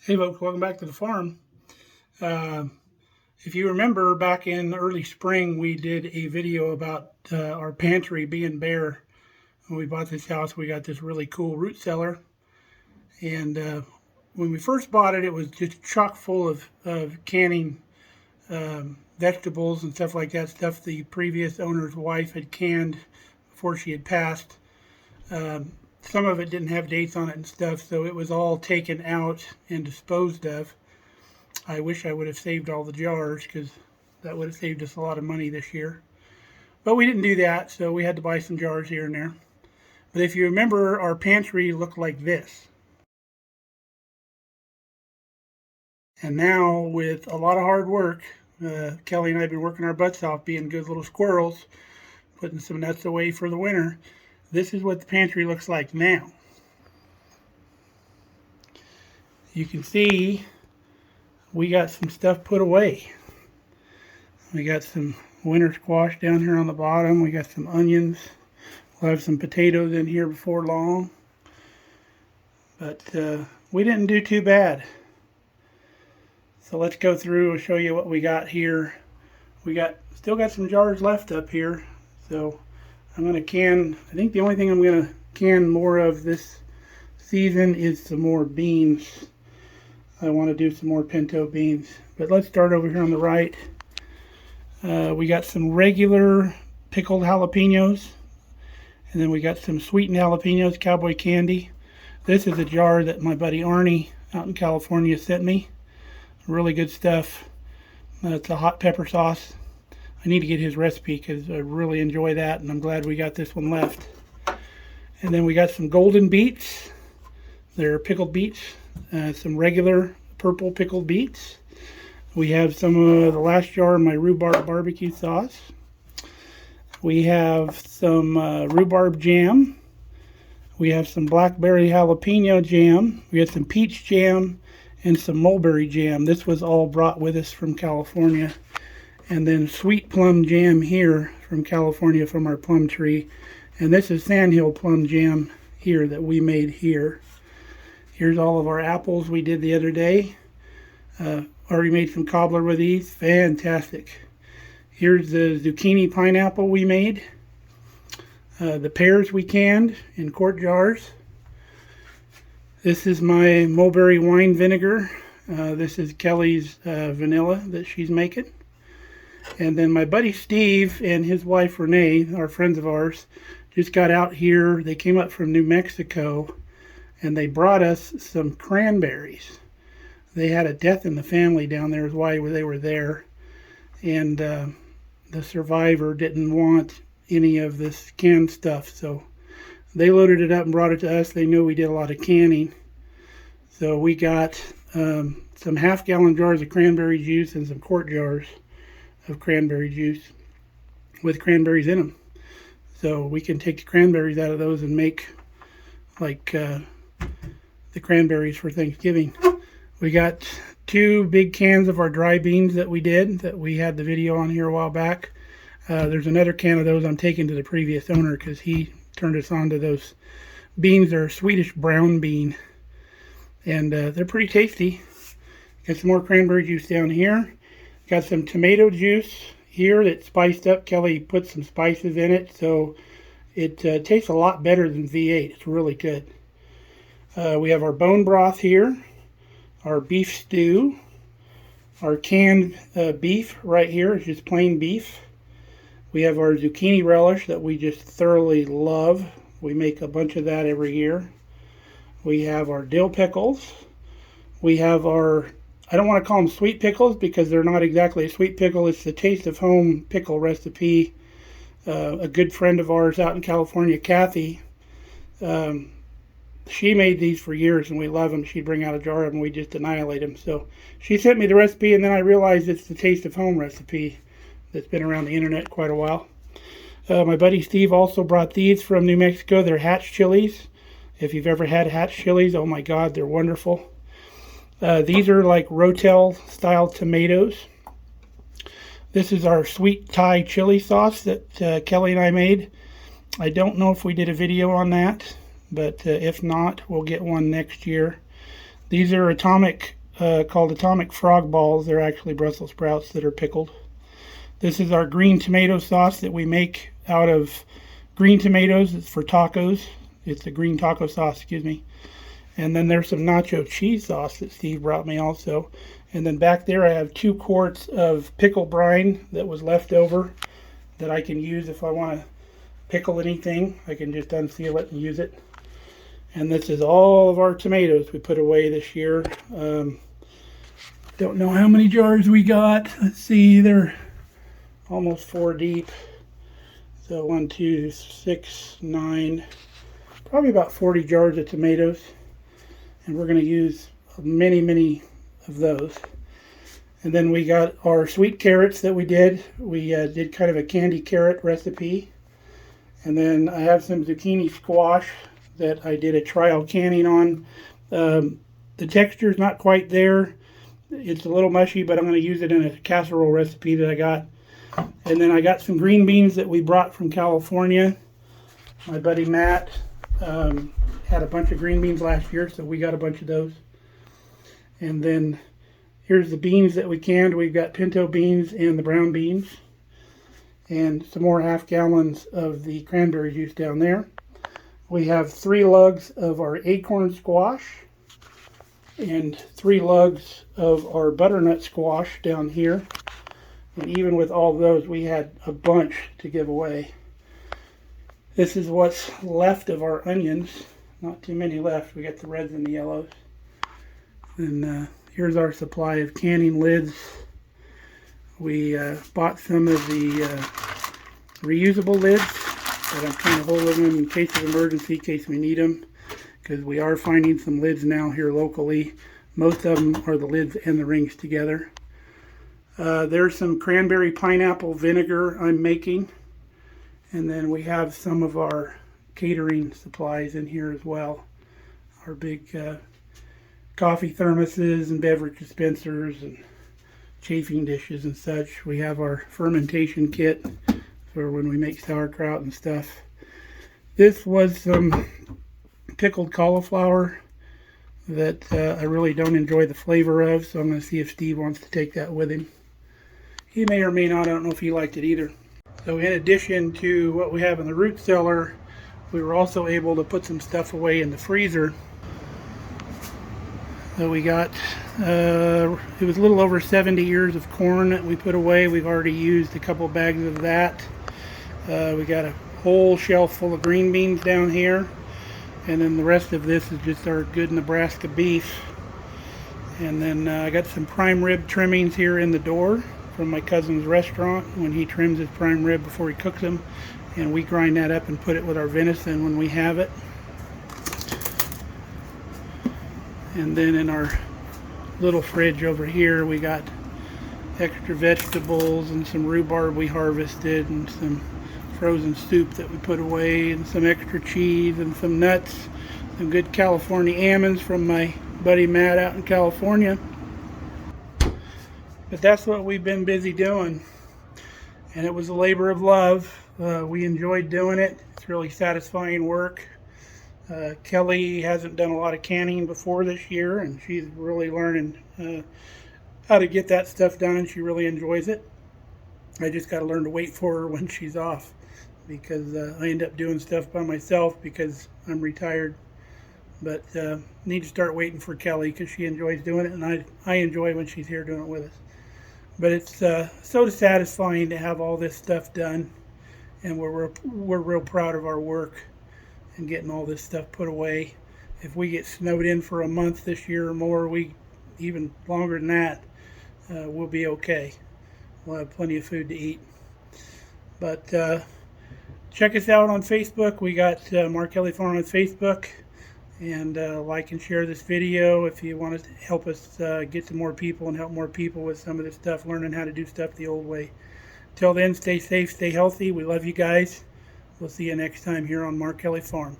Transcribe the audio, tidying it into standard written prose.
Hey folks, welcome back to the farm. Uh, if you remember back in early spring, we did a video about our pantry being bare. When we bought this house, we got this really cool root cellar. And when we first bought it, it was just chock full of canning vegetables and stuff like that, stuff the previous owner's wife had canned before she had passed. Some of it didn't have dates on it and stuff, so it was all taken out and disposed of. I wish I would have saved all the jars because that would have saved us a lot of money this year. But we didn't do that, so we had to buy some jars here and there. But if you remember, our pantry looked like this. And now, with a lot of hard work, Kelly and I have been working our butts off, being good little squirrels, putting some nuts away for the winter. This is what the pantry looks like now. You can see we got some stuff put away. We got some winter squash down here on the bottom. We got some onions. We'll have some potatoes in here before long. But we didn't do too bad. So let's go through and show you what we got here. We still got some jars left up here. So I'm going to can, I think the only thing I'm going to can more of this season is some more beans. I want to do some more pinto beans. But let's start over here on the right. We got some regular pickled jalapenos. And then we got some sweetened jalapenos, cowboy candy. This is a jar that my buddy Arnie out in California sent me. Really good stuff. It's a hot pepper sauce. I need to get his recipe because I really enjoy that, and I'm glad we got this one left. And then we got some golden beets. They're pickled beets. Some regular purple pickled beets. We have some of the last jar of my rhubarb barbecue sauce. We have some rhubarb jam. We have some blackberry jalapeno jam. We have some peach jam and some mulberry jam. This was all brought with us from California. And then sweet plum jam here from California from our plum tree. And this is Sandhill plum jam here that we made here. Here's all of our apples we did the other day. Already made some cobbler with these. Fantastic. Here's the zucchini pineapple we made. The pears we canned in quart jars. This is my mulberry wine vinegar. This is Kelly's vanilla that she's making. And then my buddy Steve and his wife Renee, our friends of ours, just got out here. They came up from New Mexico and they brought us some cranberries. They had a death in the family down there is why they were there. And the survivor didn't want any of this canned stuff. So they loaded it up and brought it to us. They knew we did a lot of canning. So we got some half-gallon jars of cranberry juice and some quart jars of cranberry juice with cranberries in them. So we can take the cranberries out of those and make like the cranberries for Thanksgiving. We got 2 big cans of our dry beans that we had the video on here a while back. There's another can of those I'm taking to the previous owner because he turned us on to those beans. They're Swedish brown bean. And they're pretty tasty. Got some more cranberry juice down here. Got some tomato juice here that's spiced up. Kelly put some spices in it, so it tastes a lot better than V8. It's really good. We have our bone broth here, our beef stew, our canned beef right here. It's just plain beef. We have our zucchini relish that we just thoroughly love. We make a bunch of that every year. We have our dill pickles. We have our, I don't want to call them sweet pickles because they're not exactly a sweet pickle. It's the Taste of Home pickle recipe. A good friend of ours out in California, Kathy, she made these for years and we love them. She'd bring out a jar of them and we just annihilate them. So she sent me the recipe and then I realized it's the Taste of Home recipe that's been around the internet quite a while. My buddy Steve also brought these from New Mexico. They're Hatch chilies. If you've ever had Hatch chilies, oh my God, they're wonderful. These are like Rotel style tomatoes. This is our sweet Thai chili sauce that Kelly and I made. I don't know if we did a video on that, but if not, we'll get one next year. These are atomic, called atomic frog balls. They're actually Brussels sprouts that are pickled. This is our green tomato sauce that we make out of green tomatoes. It's for tacos. It's a green taco sauce, excuse me. And then there's some nacho cheese sauce that Steve brought me also. And then back there I have 2 quarts of pickle brine that was left over that I can use if I want to pickle anything. I can just unseal it and use it. And this is all of our tomatoes we put away this year. Don't know how many jars we got. Let's see, they're almost 4 deep. So 1, 2, 6, 9, probably about 40 jars of tomatoes. And we're going to use many of those. And then we got our sweet carrots that we did. We did kind of a candy carrot recipe. And then I have some zucchini squash that I did a trial canning on. The texture is not quite there. It's a little mushy, but I'm going to use it in a casserole recipe that I got. And then I got some green beans that we brought from California. My buddy Matt had a bunch of green beans last year, so we got a bunch of those. And then here's the beans that we canned. We've got pinto beans and the brown beans. And some more half gallons of the cranberry juice down there. We have 3 lugs of our acorn squash and 3 lugs of our butternut squash down here. And even with all those, we had a bunch to give away. This is what's left of our onions. Not too many left. We got the reds and the yellows. And here's our supply of canning lids. We bought some of the reusable lids, but I'm kind of holding them in case of emergency, in case we need them, because we are finding some lids now here locally. Most of them are the lids and the rings together. There's some cranberry pineapple vinegar I'm making. And then we have some of our catering supplies in here as well. Our big coffee thermoses and beverage dispensers and chafing dishes and such. We have our fermentation kit for when we make sauerkraut and stuff. This was some pickled cauliflower that I really don't enjoy the flavor of, so I'm going to see if Steve wants to take that with him. He may or may not. I don't know if he liked it either. So in addition to what we have in the root cellar, we were also able to put some stuff away in the freezer. So we got, it was a little over 70 ears of corn that we put away. We've already used a couple bags of that. We got a whole shelf full of green beans down here. And then the rest of this is just our good Nebraska beef. And then I got some prime rib trimmings here in the door from my cousin's restaurant when he trims his prime rib before he cooks them. And we grind that up and put it with our venison when we have it. And then in our little fridge over here we got extra vegetables and some rhubarb we harvested and some frozen soup that we put away and some extra cheese and some nuts, some good California almonds from my buddy Matt out in California. But that's what we've been busy doing, and it was a labor of love. We enjoyed doing it. It's really satisfying work. Kelly hasn't done a lot of canning before this year, and she's really learning how to get that stuff done. She really enjoys it. I just got to learn to wait for her when she's off, because I end up doing stuff by myself because I'm retired. But need to start waiting for Kelly because she enjoys doing it, and I enjoy when she's here doing it with us. But it's so satisfying to have all this stuff done, and we're real proud of our work and getting all this stuff put away. If we get snowed in for a month this year or more, even longer than that, we'll be okay. We'll have plenty of food to eat. But check us out on Facebook. We got Mark Kelly Farm on Facebook. And like and share this video if you want to help us get to more people and help more people with some of this stuff, learning how to do stuff the old way. Till then, stay safe, stay healthy. We love you guys. We'll see you next time here on Mark Kelly Farm.